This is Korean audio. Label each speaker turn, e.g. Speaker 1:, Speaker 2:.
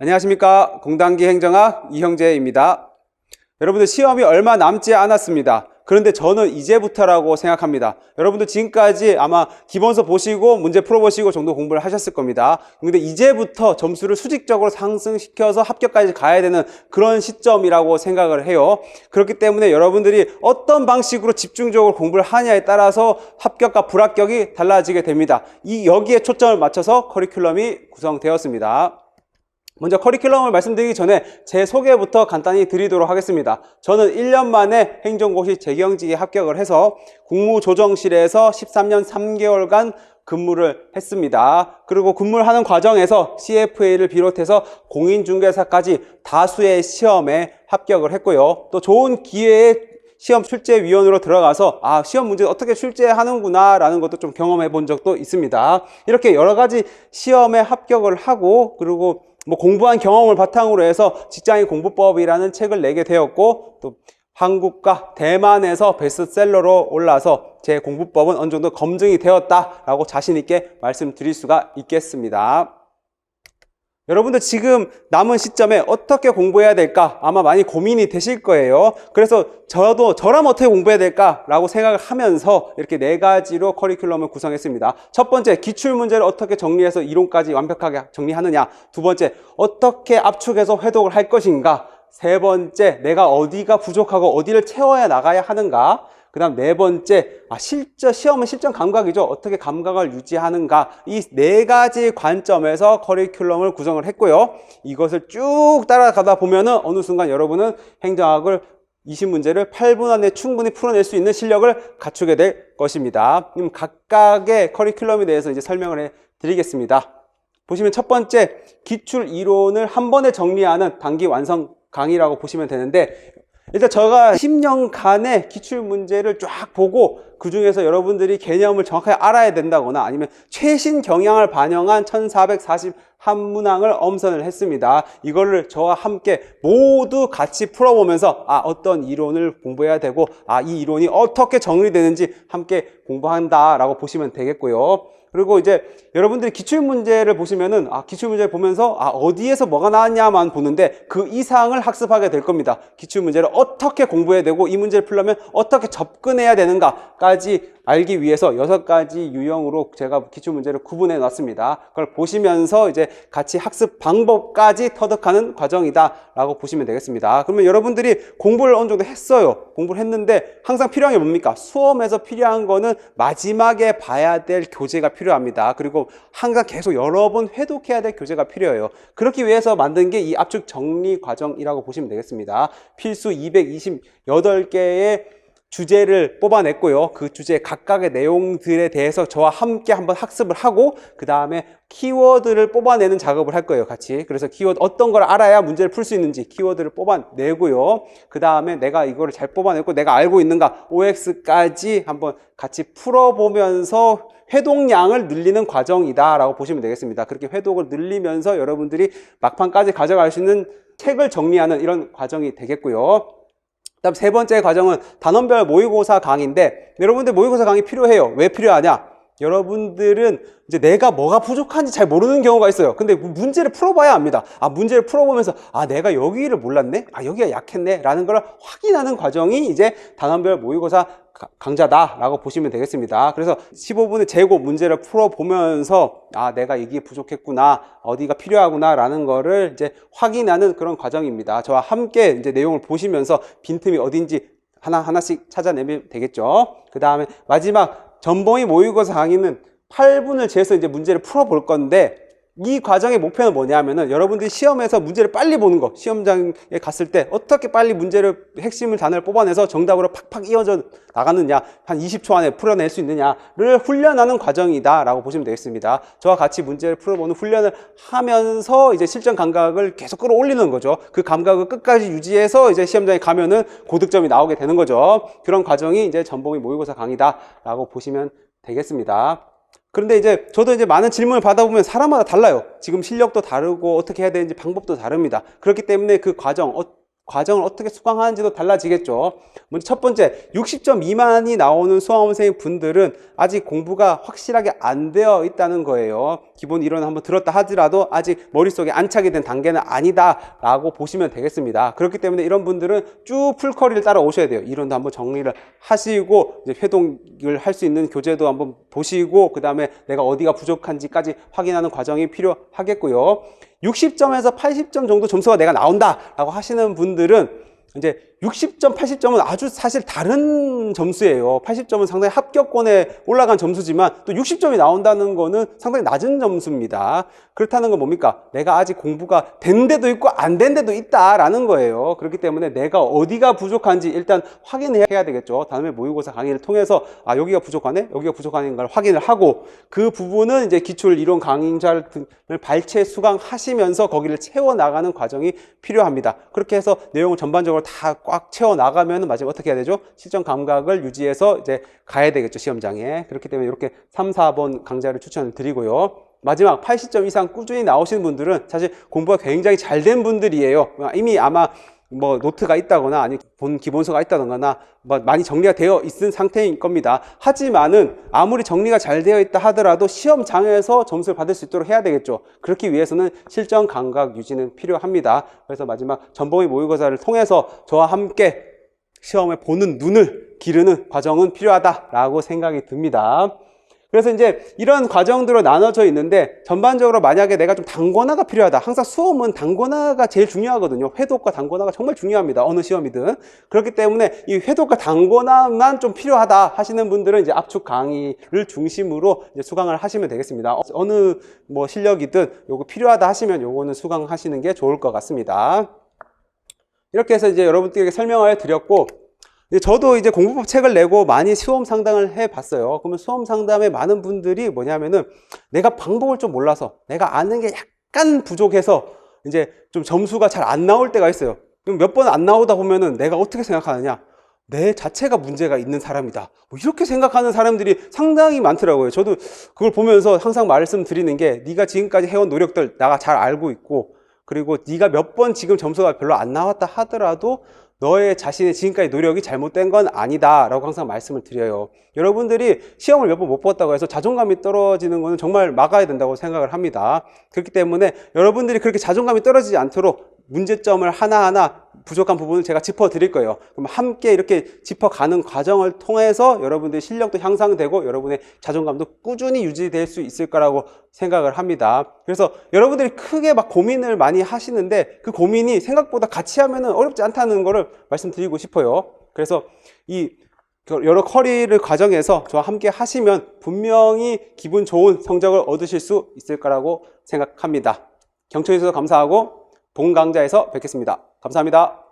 Speaker 1: 안녕하십니까. 공단기 행정학 이형재입니다. 여러분들 시험이 얼마 남지 않았습니다. 그런데 저는 이제부터라고 생각합니다. 여러분들 지금까지 아마 기본서 보시고 문제 풀어보시고 정도 공부를 하셨을 겁니다. 근데 이제부터 점수를 수직적으로 상승시켜서 합격까지 가야 되는 그런 시점이라고 생각을 해요. 그렇기 때문에 여러분들이 어떤 방식으로 집중적으로 공부를 하냐에 따라서 합격과 불합격이 달라지게 됩니다. 여기에 초점을 맞춰서 커리큘럼이 구성되었습니다. 먼저 커리큘럼을 말씀드리기 전에 제 소개부터 간단히 드리도록 하겠습니다. 저는 1년 만에 행정고시 재경직에 합격을 해서 국무조정실에서 13년 3개월간 근무를 했습니다. 그리고 근무를 하는 과정에서 CFA를 비롯해서 공인중개사까지 다수의 시험에 합격을 했고요. 또 좋은 기회에 시험 출제위원으로 들어가서 시험 문제를 어떻게 출제하는구나 라는 것도 좀 경험해 본 적도 있습니다. 이렇게 여러 가지 시험에 합격을 하고 그리고 공부한 경험을 바탕으로 해서 직장인 공부법이라는 책을 내게 되었고 또 한국과 대만에서 베스트셀러로 올라서 제 공부법은 어느 정도 검증이 되었다라고 자신 있게 말씀드릴 수가 있겠습니다. 여러분들 지금 남은 시점에 어떻게 공부해야 될까 아마 많이 고민이 되실 거예요. 그래서 저라면 어떻게 공부해야 될까라고 생각을 하면서 이렇게 4가지로 커리큘럼을 구성했습니다. 첫 번째, 기출문제를 어떻게 정리해서 이론까지 완벽하게 정리하느냐. 두 번째, 어떻게 압축해서 회독을 할 것인가. 세 번째, 내가 어디가 부족하고 어디를 채워야 나가야 하는가. 그 다음 4번째, 시험은 실전 감각이죠. 어떻게 감각을 유지하는가. 이 4가지 관점에서 커리큘럼을 구성을 했고요. 이것을 쭉 따라가다 보면은 어느 순간 여러분은 행정학을 20문제를 8분 안에 충분히 풀어낼 수 있는 실력을 갖추게 될 것입니다. 그럼 각각의 커리큘럼에 대해서 이제 설명을 해 드리겠습니다. 보시면 첫 번째, 기출 이론을 한 번에 정리하는 단기 완성 강의라고 보시면 되는데, 일단 제가 10년간의 기출문제를 쫙 보고 그 중에서 여러분들이 개념을 정확하게 알아야 된다거나 아니면 최신 경향을 반영한 1440한문항을 엄선을 했습니다. 이거를 저와 함께 모두 같이 풀어보면서 어떤 이론을 공부해야 되고 이 이론이 어떻게 정리되는지 함께 공부한다라고 보시면 되겠고요. 그리고 이제 여러분들이 기출문제를 보시면은 기출문제를 보면서 어디에서 뭐가 나왔냐만 보는데 그 이상을 학습하게 될 겁니다. 기출문제를 어떻게 공부해야 되고 이 문제를 풀려면 어떻게 접근해야 되는가까지 알기 위해서 6가지 유형으로 제가 기출문제를 구분해 놨습니다. 그걸 보시면서 이제 같이 학습 방법까지 터득하는 과정이다 라고 보시면 되겠습니다. 그러면 여러분들이 공부를 어느 정도 했어요. 공부를 했는데 항상 필요한 게 뭡니까? 수험에서 필요한 거는 마지막에 봐야 될 교재가 필요합니다. 그리고 항상 계속 여러 번 회독해야 될 교재가 필요해요. 그렇기 위해서 만든 게 이 압축 정리 과정이라고 보시면 되겠습니다. 필수 228개의 주제를 뽑아냈고요. 그 주제 각각의 내용들에 대해서 저와 함께 한번 학습을 하고 그 다음에 키워드를 뽑아내는 작업을 할 거예요. 같이. 그래서 키워드 어떤 걸 알아야 문제를 풀 수 있는지 키워드를 뽑아내고요. 그 다음에 내가 이거를 잘 뽑아냈고 내가 알고 있는가 OX까지 한번 같이 풀어보면서 회독량을 늘리는 과정이다 라고 보시면 되겠습니다. 그렇게 회독을 늘리면서 여러분들이 막판까지 가져갈 수 있는 책을 정리하는 이런 과정이 되겠고요. 그다음 3번째 과정은 단원별 모의고사 강의인데 여러분들 모의고사 강의 필요해요. 왜 필요하냐? 여러분들은 이제 내가 뭐가 부족한지 잘 모르는 경우가 있어요. 근데 문제를 풀어봐야 합니다. 문제를 풀어보면서 내가 여기를 몰랐네? 여기가 약했네? 라는 걸 확인하는 과정이 이제 단원별 모의고사 강좌다 라고 보시면 되겠습니다. 그래서 15분의 재고 문제를 풀어보면서 내가 이게 부족했구나, 어디가 필요하구나 라는 거를 이제 확인하는 그런 과정입니다. 저와 함께 이제 내용을 보시면서 빈틈이 어딘지 하나씩 찾아내면 되겠죠. 그 다음에 마지막 전범위 모의고사 강의는 8분을 재서 이제 문제를 풀어볼 건데 이 과정의 목표는 뭐냐면은 여러분들이 시험에서 문제를 빨리 보는 거, 시험장에 갔을 때 어떻게 빨리 문제를 핵심을 단어를 뽑아내서 정답으로 팍팍 이어져 나가느냐, 한 20초 안에 풀어낼 수 있느냐를 훈련하는 과정이다 라고 보시면 되겠습니다. 저와 같이 문제를 풀어보는 훈련을 하면서 이제 실전 감각을 계속 끌어올리는 거죠. 그 감각을 끝까지 유지해서 이제 시험장에 가면은 고득점이 나오게 되는 거죠. 그런 과정이 이제 전범위 모의고사 강의다 라고 보시면 되겠습니다. 그런데 이제 저도 이제 많은 질문을 받아보면 사람마다 달라요. 지금 실력도 다르고 어떻게 해야 되는지 방법도 다릅니다. 그렇기 때문에 그 과정 과정을 어떻게 수강하는지도 달라지겠죠. 먼저 첫 번째, 60점 미만이 나오는 수험생 분들은 아직 공부가 확실하게 안 되어 있다는 거예요. 기본 이론을 한번 들었다 하더라도 아직 머릿속에 안착이 된 단계는 아니다라고 보시면 되겠습니다. 그렇기 때문에 이런 분들은 쭉 풀커리를 따라 오셔야 돼요. 이론도 한번 정리를 하시고 이제 회동을 할 수 있는 교재도 한번 보시고 그 다음에 내가 어디가 부족한지까지 확인하는 과정이 필요하겠고요. 60점에서 80점 정도 점수가 내가 나온다라고 하시는 분들은 이제 60점, 80점은 아주 사실 다른 점수예요. 80점은 상당히 합격권에 올라간 점수지만 또 60점이 나온다는 거는 상당히 낮은 점수입니다. 그렇다는 건 뭡니까? 내가 아직 공부가 된 데도 있고 안 된 데도 있다라는 거예요. 그렇기 때문에 내가 어디가 부족한지 일단 확인해야 되겠죠. 다음에 모의고사 강의를 통해서 아, 여기가 부족하네? 여기가 부족한가를 확인을 하고 그 부분은 이제 기출 이론 강좌를 발췌 수강하시면서 거기를 채워나가는 과정이 필요합니다. 그렇게 해서 내용을 전반적으로 다 꽉 채워 나가면 마지막에 어떻게 해야 되죠? 실전 감각을 유지해서 이제 가야 되겠죠, 시험장에. 그렇기 때문에 이렇게 3, 4번 강좌를 추천을 드리고요. 마지막 80점 이상 꾸준히 나오시는 분들은 사실 공부가 굉장히 잘 된 분들이에요. 이미 아마 뭐 노트가 있다거나 아니 본 기본서가 있다거나 뭐 많이 정리가 되어 있는 상태인 겁니다. 하지만은 아무리 정리가 잘 되어 있다 하더라도 시험장에서 점수를 받을 수 있도록 해야 되겠죠. 그렇기 위해서는 실전 감각 유지는 필요합니다. 그래서 마지막 전범위 모의고사를 통해서 저와 함께 시험에 보는 눈을 기르는 과정은 필요하다라고 생각이 듭니다. 그래서 이제 이런 과정들로 나눠져 있는데 전반적으로 만약에 내가 좀 단권화가 필요하다. 항상 수험은 단권화가 제일 중요하거든요. 회독과 단권화가 정말 중요합니다. 어느 시험이든. 그렇기 때문에 이 회독과 단권화만 좀 필요하다 하시는 분들은 이제 압축 강의를 중심으로 이제 수강을 하시면 되겠습니다. 어느 뭐 실력이든 요거 필요하다 하시면 요거는 수강하시는 게 좋을 것 같습니다. 이렇게 해서 이제 여러분들에게 설명을 드렸고 저도 이제 공부법 책을 내고 많이 수험 상담을 해봤어요. 그러면 수험 상담에 많은 분들이 뭐냐면은 내가 방법을 좀 몰라서 내가 아는 게 약간 부족해서 이제 좀 점수가 잘 안 나올 때가 있어요. 그럼 몇 번 안 나오다 보면은 내가 어떻게 생각하느냐? 내 자체가 문제가 있는 사람이다. 뭐 이렇게 생각하는 사람들이 상당히 많더라고요. 저도 그걸 보면서 항상 말씀드리는 게 네가 지금까지 해온 노력들 내가 잘 알고 있고 그리고 네가 몇 번 지금 점수가 별로 안 나왔다 하더라도 너의 자신의 지금까지 노력이 잘못된 건 아니다 라고 항상 말씀을 드려요. 여러분들이 시험을 몇 번 못 봤다고 해서 자존감이 떨어지는 거는 정말 막아야 된다고 생각을 합니다. 그렇기 때문에 여러분들이 그렇게 자존감이 떨어지지 않도록 문제점을 하나하나 부족한 부분을 제가 짚어드릴 거예요. 그럼 함께 이렇게 짚어가는 과정을 통해서 여러분들의 실력도 향상되고 여러분의 자존감도 꾸준히 유지될 수 있을 거라고 생각을 합니다. 그래서 여러분들이 크게 막 고민을 많이 하시는데 그 고민이 생각보다 같이 하면 어렵지 않다는 거를 말씀드리고 싶어요. 그래서 이 여러 커리를 과정에서 저와 함께 하시면 분명히 기분 좋은 성적을 얻으실 수 있을 거라고 생각합니다. 경청해 주셔서 감사하고 본 강좌에서 뵙겠습니다. 감사합니다.